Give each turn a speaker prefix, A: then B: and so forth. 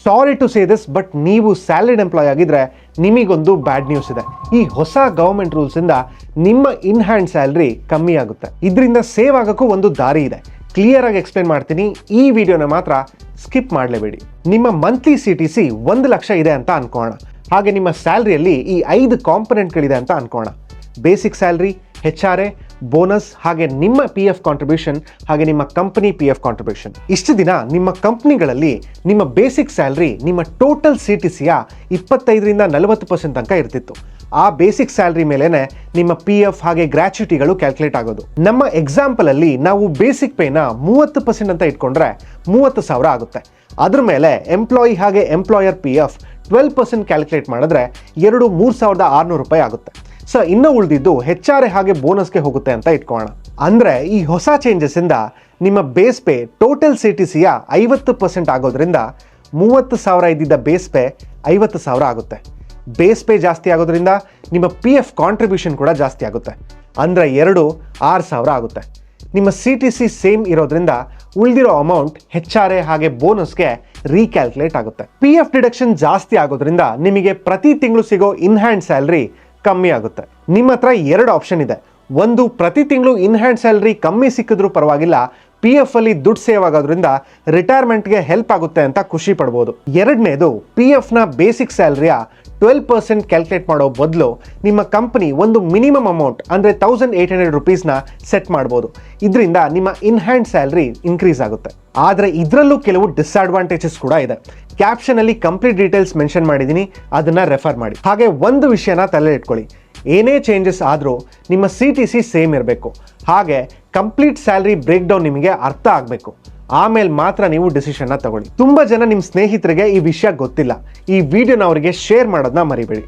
A: Sorry to say this, but ನೀವು salaried employee ಆಗಿದ್ರೆ ನಿಮಗೊಂದು ಬ್ಯಾಡ್ ನ್ಯೂಸ್ ಇದೆ. ಈ ಹೊಸ ಗವರ್ಮೆಂಟ್ ರೂಲ್ಸ್ ಇಂದ ನಿಮ್ಮ ಇನ್ ಹ್ಯಾಂಡ್ ಸ್ಯಾಲರಿ ಕಮ್ಮಿ ಆಗುತ್ತೆ. ಇದರಿಂದ ಸೇವ್ ಆಗೋಕ್ಕೂ ಒಂದು ದಾರಿ ಇದೆ. ಕ್ಲಿಯರ್ ಆಗಿ ಎಕ್ಸ್ಪ್ಲೇನ್ ಮಾಡ್ತೀನಿ, ಈ ವಿಡಿಯೋನ ಮಾತ್ರ ಸ್ಕಿಪ್ ಮಾಡಲೇಬೇಡಿ. ನಿಮ್ಮ ಮಂತ್ಲಿ CTC 1 ಲಕ್ಷ ಇದೆ ಅಂತ ಅನ್ಕೋಣ. ಹಾಗೆ ನಿಮ್ಮ ಸ್ಯಾಲರಿಯಲ್ಲಿ ಈ 5 ಕಾಂಪೊನೆಂಟ್ಗಳಿದೆ ಅಂತ ಅನ್ಕೋಣ. ಬೇಸಿಕ್ ಸ್ಯಾಲರಿ, HRA, ಬೋನಸ್, ಹಾಗೆ ನಿಮ್ಮ PF ಕಾಂಟ್ರಿಬ್ಯೂಷನ್, ಹಾಗೆ ನಿಮ್ಮ ಕಂಪನಿ PF ಕಾಂಟ್ರಿಬ್ಯೂಷನ್. ಇಷ್ಟು ದಿನ ನಿಮ್ಮ ಕಂಪ್ನಿಗಳಲ್ಲಿ ನಿಮ್ಮ ಬೇಸಿಕ್ ಸ್ಯಾಲರಿ ನಿಮ್ಮ ಟೋಟಲ್ CTCಯ 25ರಿಂದ 40% ತನಕ ಇರ್ತಿತ್ತು. ಆ ಬೇಸಿಕ್ ಸ್ಯಾಲರಿ ಮೇಲೇನೆ ನಿಮ್ಮ PF ಹಾಗೆ ಗ್ರ್ಯಾಚ್ಯುಟಿಗಳು ಕ್ಯಾಲ್ಕುಲೇಟ್ ಆಗೋದು. ನಮ್ಮ ಎಕ್ಸಾಂಪಲ್ ಅಲ್ಲಿ ನಾವು ಬೇಸಿಕ್ ಪೇನ 30% ಅಂತ ಇಟ್ಕೊಂಡ್ರೆ 30,000 ಆಗುತ್ತೆ. ಅದ್ರ ಮೇಲೆ ಎಂಪ್ಲಾಯಿ ಹಾಗೆ ಎಂಪ್ಲಾಯರ್ PF 12% ಕ್ಯಾಲ್ಕುಲೇಟ್ ಮಾಡಿದ್ರೆ 3,600 ರೂಪಾಯಿ ಆಗುತ್ತೆ. ಸೊ ಇನ್ನೂ ಉಳಿದಿದ್ದು HRA ಹಾಗೆ ಬೋನಸ್ಗೆ ಹೋಗುತ್ತೆ ಅಂತ ಇಟ್ಕೋಣ. ಅಂದರೆ ಈ ಹೊಸ ಚೇಂಜಸ್ ಇಂದ ನಿಮ್ಮ ಬೇಸ್ ಪೇ ಟೋಟಲ್ CTCಯ 50% ಆಗೋದ್ರಿಂದ 30,000 ಇದ್ದಿದ್ದ ಬೇಸ್ ಪೇ 50,000 ಆಗುತ್ತೆ. ಬೇಸ್ ಪೇ ಜಾಸ್ತಿ ಆಗೋದ್ರಿಂದ ನಿಮ್ಮ PF ಕಾಂಟ್ರಿಬ್ಯೂಷನ್ ಕೂಡ ಜಾಸ್ತಿ ಆಗುತ್ತೆ. ಅಂದರೆ 6,000 ಆಗುತ್ತೆ. ನಿಮ್ಮ CTC ಸೇಮ್ ಇರೋದ್ರಿಂದ ಉಳಿದಿರೋ ಅಮೌಂಟ್ HRA ಹಾಗೆ ಬೋನಸ್ಗೆ ರೀಕ್ಯಾಲ್ಕುಲೇಟ್ ಆಗುತ್ತೆ. PF ಡಿಡಕ್ಷನ್ ಜಾಸ್ತಿ ಆಗೋದ್ರಿಂದ ನಿಮಗೆ ಪ್ರತಿ ತಿಂಗಳು ಸಿಗೋ ಇನ್ ಹ್ಯಾಂಡ್ ಸ್ಯಾಲರಿ ಕಮ್ಮಿ ಆಗುತ್ತೆ. ನಿಮ್ಮ ಹತ್ರ 2 ಆಪ್ಷನ್ ಇದೆ. ಒಂದು, ಪ್ರತಿ ತಿಂಗಳು ಇನ್ ಹ್ಯಾಂಡ್ ಸ್ಯಾಲರಿ ಕಮ್ಮಿ ಸಿಕ್ಕಿದ್ರೂ ಪರವಾಗಿಲ್ಲ, PF ಅಲ್ಲಿ ದುಡ್ಡು ಸೇವ್ ಆಗೋದ್ರಿಂದ ರಿಟೈರ್ಮೆಂಟ್ಗೆ ಹೆಲ್ಪ್ ಆಗುತ್ತೆ ಅಂತ ಖುಷಿ ಪಡ್ಬೋದು. ಎರಡನೇದು, PFನ ಬೇಸಿಕ್ ಸ್ಯಾಲರಿಯ 12% ಕ್ಯಾಲ್ಕುಲೇಟ್ ಮಾಡೋ ಬದಲು ನಿಮ್ಮ ಕಂಪನಿ ಒಂದು ಮಿನಿಮಮ್ ಅಮೌಂಟ್ ಅಂದರೆ 1,800 ರುಪೀಸ್ನ ಸೆಟ್ ಮಾಡ್ಬೋದು. ಇದರಿಂದ ನಿಮ್ಮ ಇನ್ ಹ್ಯಾಂಡ್ ಸ್ಯಾಲರಿ ಇನ್ಕ್ರೀಸ್ ಆಗುತ್ತೆ. ಆದರೆ ಇದರಲ್ಲೂ ಕೆಲವು ಡಿಸ್ಅಡ್ವಾಂಟೇಜಸ್ ಕೂಡ ಇದೆ. ಕ್ಯಾಪ್ಷನಲ್ಲಿ ಕಂಪ್ಲೀಟ್ ಡೀಟೇಲ್ಸ್ ಮೆನ್ಷನ್ ಮಾಡಿದ್ದೀನಿ, ಅದನ್ನು ರೆಫರ್ ಮಾಡಿ. ಹಾಗೆ ಒಂದು ವಿಷಯನ ತಲೆ ಇಟ್ಕೊಳ್ಳಿ, ಏನೇ ಚೇಂಜಸ್ ಆದರೂ ನಿಮ್ಮ CTC ಸೇಮ್ ಇರಬೇಕು. ಹಾಗೆ ಕಂಪ್ಲೀಟ್ ಸ್ಯಾಲರಿ ಬ್ರೇಕ್ ಡೌನ್ ನಿಮಗೆ ಅರ್ಥ ಆಗಬೇಕು. ಆಮೇಲೆ ಮಾತ್ರ ನೀವು ಡಿಸಿಷನ್ನ ತಗೊಳ್ಳಿ. ತುಂಬ ಜನ ನಿಮ್ಮ ಸ್ನೇಹಿತರಿಗೆ ಈ ವಿಷಯ ಗೊತ್ತಿಲ್ಲ. ಈ ವಿಡಿಯೋನ ಅವರಿಗೆ ಶೇರ್ ಮಾಡೋದನ್ನ ಮರಿಬೇಡಿ.